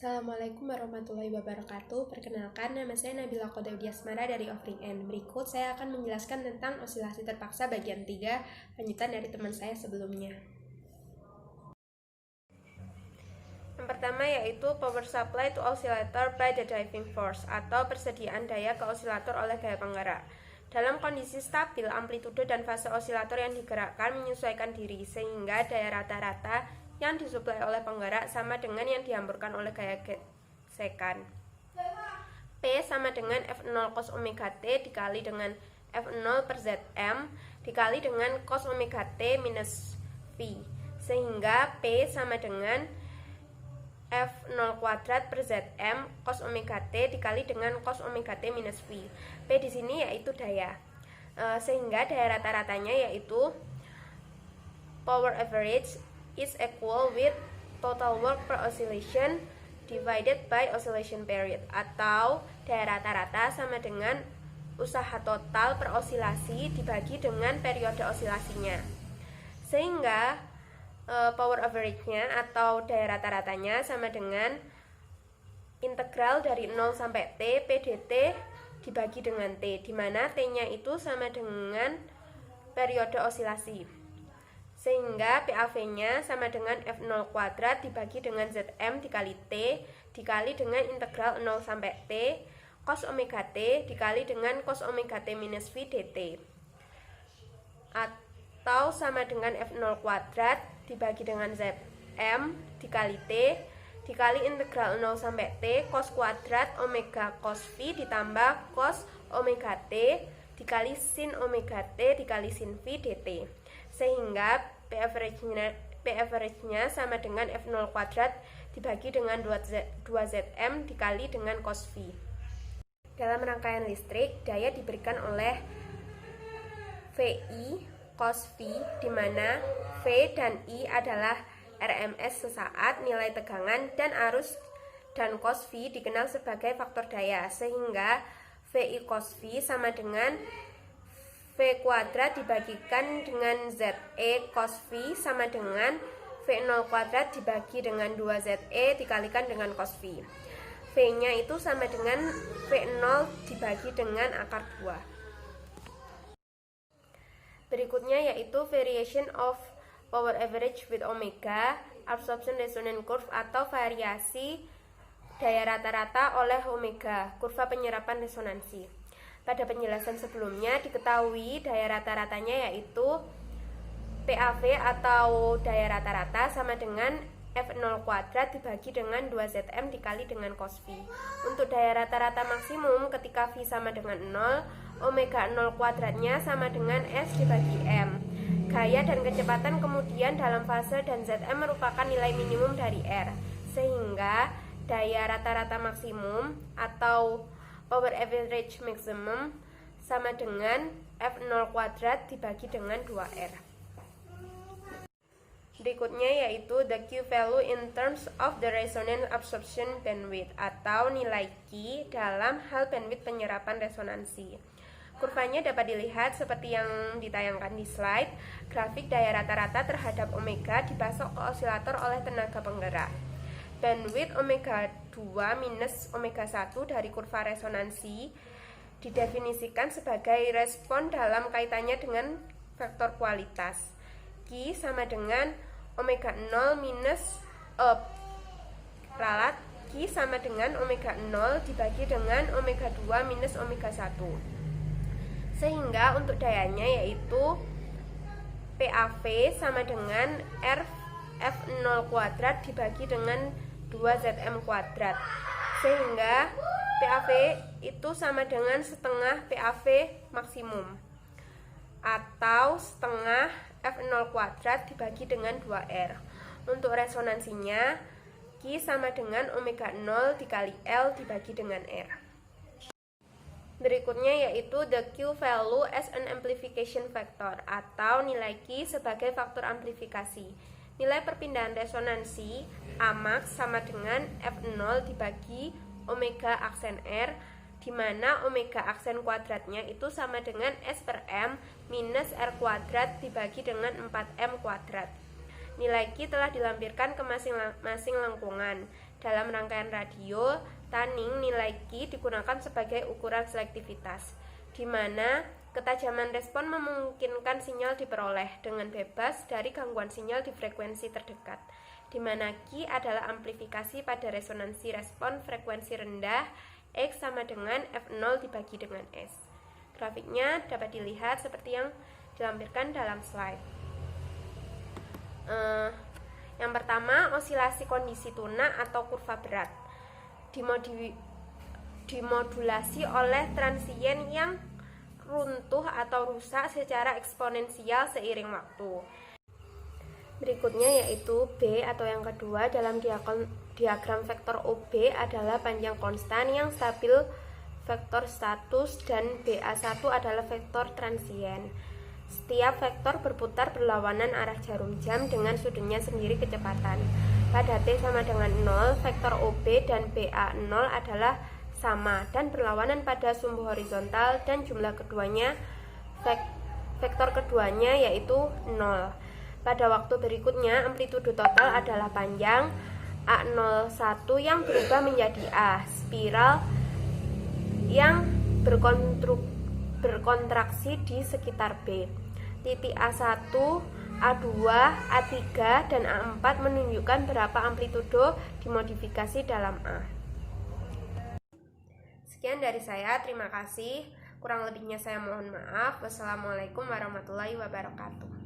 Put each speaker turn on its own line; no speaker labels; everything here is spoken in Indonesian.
Assalamualaikum warahmatullahi wabarakatuh. Perkenalkan, nama saya Nabila Qodaudia Asmara dari Offering N. Berikut saya akan menjelaskan tentang osilasi terpaksa bagian 3, lanjutan dari teman saya sebelumnya. Yang pertama yaitu power supply to oscillator by the driving force, atau persediaan daya ke osilator oleh gaya penggerak. Dalam kondisi stabil, amplitude dan fase osilator yang digerakkan menyesuaikan diri, sehingga daya rata-rata yang disuplai oleh penggerak sama dengan yang dihamburkan oleh gaya gesekan. P sama dengan F0 cos omega T dikali dengan F0 per Zm dikali dengan cos omega T minus V, sehingga P sama dengan F0 kuadrat per Zm cos omega T dikali dengan cos omega T minus V. P di sini yaitu daya, sehingga daya rata-ratanya yaitu power average is equal with total work per oscillation divided by oscillation period, atau daya rata-rata sama dengan usaha total per osilasi dibagi dengan periode osilasinya. Sehingga power average-nya atau daya rata-ratanya sama dengan integral dari 0 sampai T P dt dibagi dengan T, di mana T-nya itu sama dengan periode osilasi. Sehingga PAV-nya sama dengan F0 kuadrat dibagi dengan Zm dikali T dikali dengan integral 0 sampai T cos omega T dikali dengan cos omega T minus V dt, atau sama dengan F0 kuadrat dibagi dengan Zm dikali T dikali integral 0 sampai T cos kuadrat omega cos V ditambah cos omega T dikali sin omega T dikali sin V dt, sehingga P average-nya sama dengan F0 kuadrat dibagi dengan 2Zm dikali dengan cos V. Dalam rangkaian listrik, daya diberikan oleh VI cos V, di mana V dan I adalah RMS sesaat, nilai tegangan, dan arus, dan cos V dikenal sebagai faktor daya, sehingga VI cos V sama dengan V kuadrat dibagikan dengan ZE cos V sama dengan V0 kuadrat dibagi dengan 2ZE dikalikan dengan cos V. V-nya itu sama dengan V0 dibagi dengan akar 2. Berikutnya yaitu variation of power average with omega, absorption resonance curve, atau variasi daya rata-rata oleh omega, kurva penyerapan resonansi. Pada penjelasan sebelumnya diketahui daya rata-ratanya yaitu PAV atau daya rata-rata sama dengan F0 kuadrat dibagi dengan 2Zm dikali dengan cos V. Untuk daya rata-rata maksimum ketika V sama dengan 0, omega 0 kuadratnya sama dengan S dibagi M. Gaya dan kecepatan kemudian dalam fase dan Zm merupakan nilai minimum dari R, sehingga daya rata-rata maksimum atau power average maximum sama dengan F0 kuadrat dibagi dengan 2R. Berikutnya yaitu the Q value in terms of the resonance absorption bandwidth, atau nilai Q dalam hal bandwidth penyerapan resonansi. Kurvanya dapat dilihat seperti yang ditayangkan di slide. Grafik daya rata-rata terhadap omega dipasok ke osilator oleh tenaga penggerak. Bandwidth omega 2 minus omega 1 dari kurva resonansi didefinisikan sebagai respon dalam kaitannya dengan vektor kualitas. Q sama dengan omega 0 minus ralat Q sama dengan omega 0 dibagi dengan omega 2 minus omega 1. Sehingga untuk dayanya yaitu PAV sama dengan F0 kuadrat dibagi dengan 2Zm kuadrat, sehingga PAV itu sama dengan setengah PAV maksimum, atau setengah F0 kuadrat dibagi dengan 2R. Untuk resonansinya Q sama dengan omega 0 dikali L dibagi dengan R. Berikutnya yaitu the Q value as an amplification factor, atau nilai Q sebagai faktor amplifikasi. Nilai perpindahan resonansi Amax sama dengan F0 dibagi omega aksen R, di mana omega aksen kuadratnya itu sama dengan S per M minus R kuadrat dibagi dengan 4M kuadrat. Nilai Q telah dilampirkan ke masing-masing lengkungan. Dalam rangkaian radio, tuning nilai Q digunakan sebagai ukuran selektivitas, di mana ketajaman respon memungkinkan sinyal diperoleh dengan bebas dari gangguan sinyal di frekuensi terdekat, di mana Q adalah amplifikasi pada resonansi respon frekuensi rendah, X sama dengan F0 dibagi dengan S. Grafiknya dapat dilihat seperti yang dilampirkan dalam slide. Yang pertama, osilasi kondisi tunak atau kurva berat dimodulasi oleh transien yang runtuh atau rusak secara eksponensial seiring waktu. Berikutnya yaitu B atau yang kedua dalam diagram vektor OB adalah panjang konstan yang stabil vektor status dan BA1 adalah vektor transien. Setiap vektor berputar berlawanan arah jarum jam dengan sudutnya sendiri kecepatan. Pada T sama dengan 0, vektor OB dan BA0 adalah sama dan berlawanan pada sumbu horizontal dan jumlah keduanya vektor keduanya yaitu 0. Pada waktu berikutnya amplitudo total adalah panjang A01 yang berubah menjadi A, spiral yang berkontraksi di sekitar B. Titik A1, A2, A3, dan A4 menunjukkan berapa amplitudo dimodifikasi dalam A. Sekian dari saya, terima kasih. Kurang lebihnya saya mohon maaf. Wassalamualaikum warahmatullahi wabarakatuh.